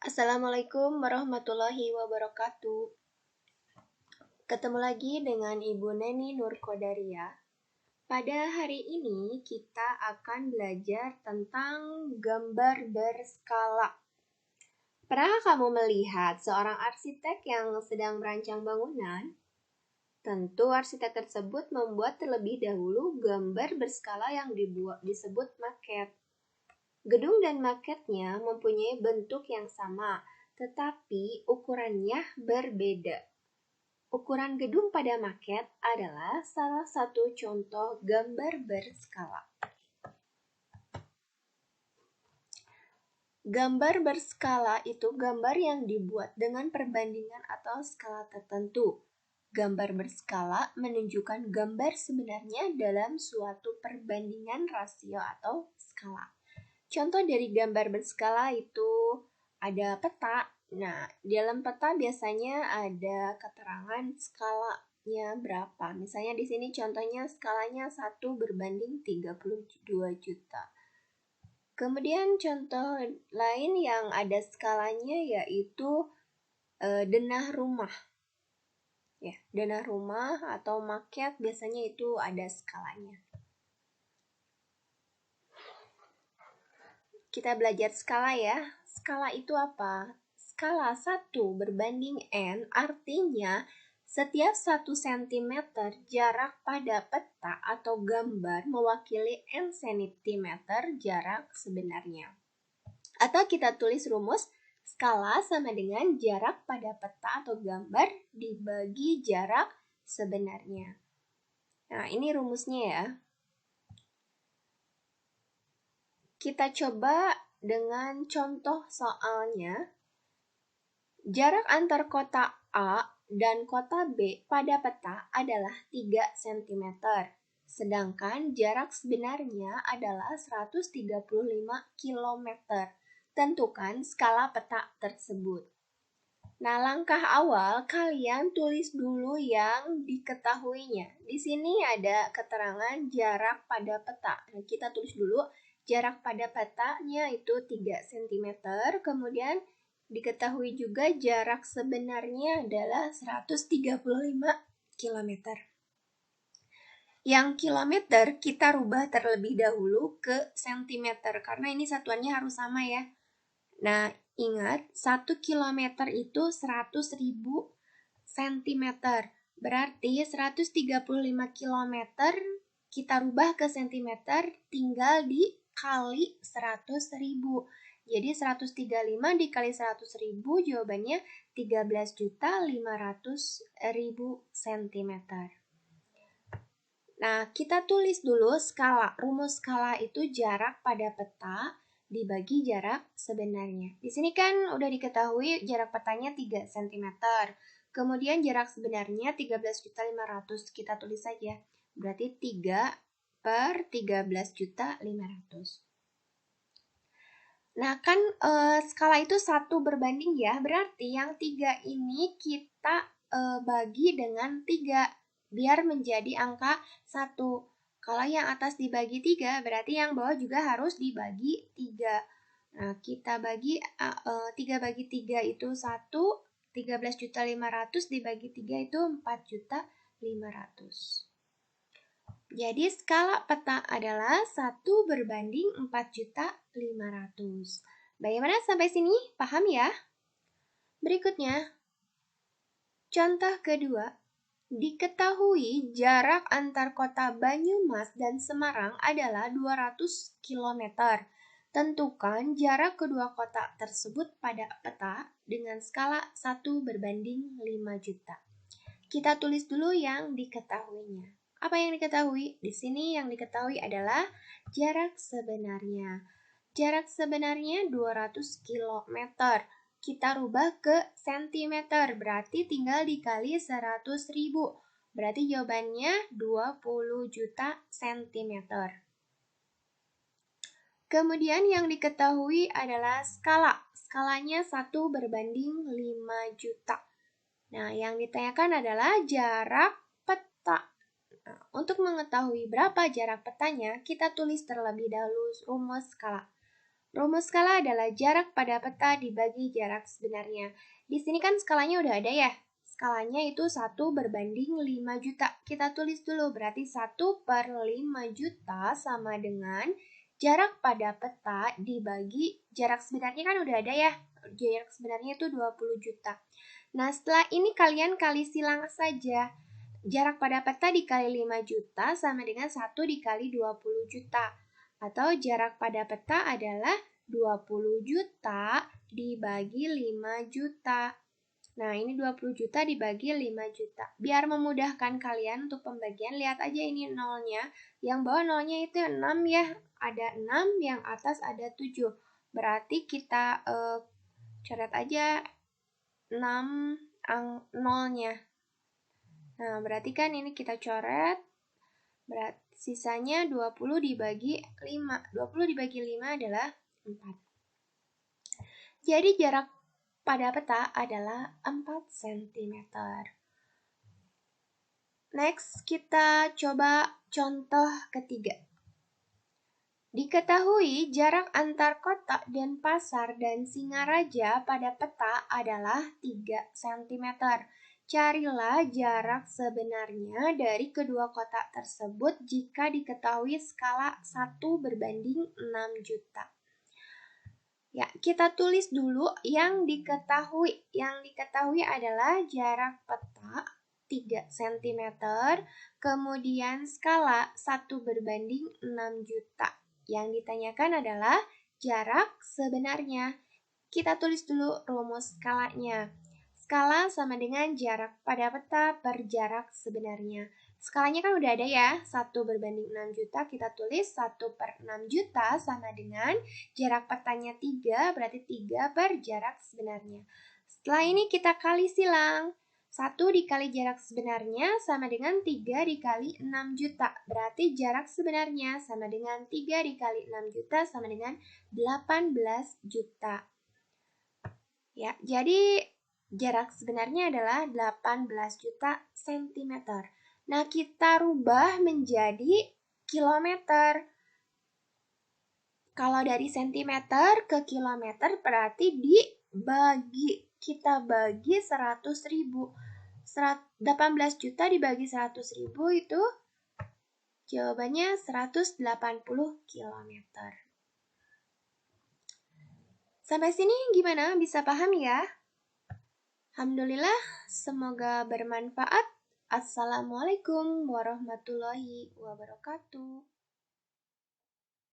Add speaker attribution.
Speaker 1: Assalamualaikum warahmatullahi wabarakatuh. Ketemu lagi dengan Ibu Neni Nur Kodaria. Pada hari ini kita akan belajar tentang gambar berskala. Pernah kamu melihat seorang arsitek yang sedang merancang bangunan? Tentu arsitek tersebut membuat terlebih dahulu gambar berskala yang disebut maket. Gedung dan maketnya mempunyai bentuk yang sama, tetapi ukurannya berbeda. Ukuran gedung pada maket adalah salah satu contoh gambar berskala. Gambar berskala itu gambar yang dibuat dengan perbandingan atau skala tertentu. Gambar berskala menunjukkan gambar sebenarnya dalam suatu perbandingan rasio atau skala. Contoh dari gambar berskala itu ada peta. Nah, di dalam peta biasanya ada keterangan skalanya berapa. Misalnya di sini contohnya skalanya 1:32 juta. Kemudian contoh lain yang ada skalanya yaitu denah rumah. Ya, denah rumah atau maket biasanya itu ada skalanya. Kita belajar skala ya. Skala itu apa? Skala 1/n artinya setiap 1 cm jarak pada peta atau gambar mewakili n cm jarak sebenarnya. Atau kita tulis rumus skala sama dengan jarak pada peta atau gambar dibagi jarak sebenarnya. Nah, ini rumusnya ya. Kita coba dengan contoh soalnya. Jarak antar kota A dan kota B pada peta adalah 3 cm. Sedangkan jarak sebenarnya adalah 135 km. Tentukan skala peta tersebut. Nah, langkah awal kalian tulis dulu yang diketahuinya. Di sini ada keterangan jarak pada peta. Nah, kita tulis dulu jarak pada petanya itu 3 cm. Kemudian diketahui juga jarak sebenarnya adalah 135 km. Yang kilometer kita rubah terlebih dahulu ke sentimeter karena ini satuannya harus sama ya. Nah, ingat 1 km itu 100.000 cm. Berarti 135 km kita rubah ke centimeter tinggal dikali 100.000. Jadi 135 dikali 100.000 jawabannya 13.500.000 cm. Nah, kita tulis dulu skala. Rumus skala itu jarak pada peta dibagi jarak sebenarnya. Di sini kan udah diketahui jarak petanya 3 cm. Kemudian jarak sebenarnya 13.500. Kita tulis saja. Berarti 3/13.500. Nah, kan skala itu 1/n ya. Berarti yang 3 ini kita bagi dengan 3 biar menjadi angka 1. Kalau yang atas dibagi 3, berarti yang bawah juga harus dibagi 3. Nah, kita bagi 3 bagi 3 itu 1, 13.500 dibagi 3 itu 4.500. Jadi skala peta adalah 1/4.500. Bagaimana sampai sini? Paham ya? Berikutnya, contoh kedua. Diketahui jarak antar kota Banyumas dan Semarang adalah 200 km. Tentukan jarak kedua kota tersebut pada peta dengan skala 1/5 juta. Kita tulis dulu yang diketahuinya. Apa yang diketahui? Di sini yang diketahui adalah jarak sebenarnya. Jarak sebenarnya 200 km. Kita rubah ke cm, berarti tinggal dikali 100.000. Berarti jawabannya 20 juta cm. Kemudian yang diketahui adalah skala. Skalanya 1/5 juta. Nah, yang ditanyakan adalah jarak peta. Nah, untuk mengetahui berapa jarak petanya, kita tulis terlebih dahulu rumus skala. Rumus skala adalah jarak pada peta dibagi jarak sebenarnya. Di sini kan skalanya udah ada ya. Skalanya itu 1 berbanding 5 juta. Kita tulis dulu, berarti 1 per 5 juta sama dengan jarak pada peta dibagi jarak sebenarnya kan udah ada ya. Jarak sebenarnya itu 20 juta. Nah, setelah ini kalian kali silang saja. Jarak pada peta dikali 5 juta sama dengan 1 dikali 20 juta. Atau jarak pada peta adalah 20 juta dibagi 5 juta. Nah, ini 20 juta dibagi 5 juta. Biar memudahkan kalian untuk pembagian, lihat aja ini nolnya. Yang bawah nolnya itu 6 ya. Ada 6, yang atas ada 7. Berarti kita coret aja 6 nolnya. Nah, berarti kan ini kita coret. Berarti sisanya 20 dibagi 5. 20 dibagi 5 adalah 4. Jadi jarak pada peta adalah 4 cm. Next, kita coba contoh ketiga. Diketahui jarak antar kota Denpasar dan Singaraja pada peta adalah 3 cm. Carilah jarak sebenarnya dari kedua kota tersebut jika diketahui skala 1 berbanding 6 juta. Ya, kita tulis dulu yang diketahui. Yang diketahui adalah jarak peta 3 cm, kemudian skala 1 berbanding 6 juta. Yang ditanyakan adalah jarak sebenarnya. Kita tulis dulu rumus skalanya. Skala sama dengan jarak pada peta per jarak sebenarnya. Skalanya kan udah ada ya, 1 berbanding 6 juta, kita tulis 1 per 6 juta sama dengan jarak petanya 3, berarti 3 per jarak sebenarnya. Setelah ini kita kali silang. 1 dikali jarak sebenarnya sama dengan 3 dikali 6 juta. Berarti jarak sebenarnya sama dengan 3 dikali 6 juta sama dengan 18 juta. Ya, jadi jarak sebenarnya adalah 18 juta cm. Nah, kita rubah menjadi kilometer. Kalau dari cm ke kilometer berarti dibagi. Kita bagi 100.000. 18 juta dibagi 100.000 itu jawabannya 180 km. Sampai sini gimana? Bisa paham ya? Alhamdulillah, semoga bermanfaat. Assalamualaikum warahmatullahi wabarakatuh.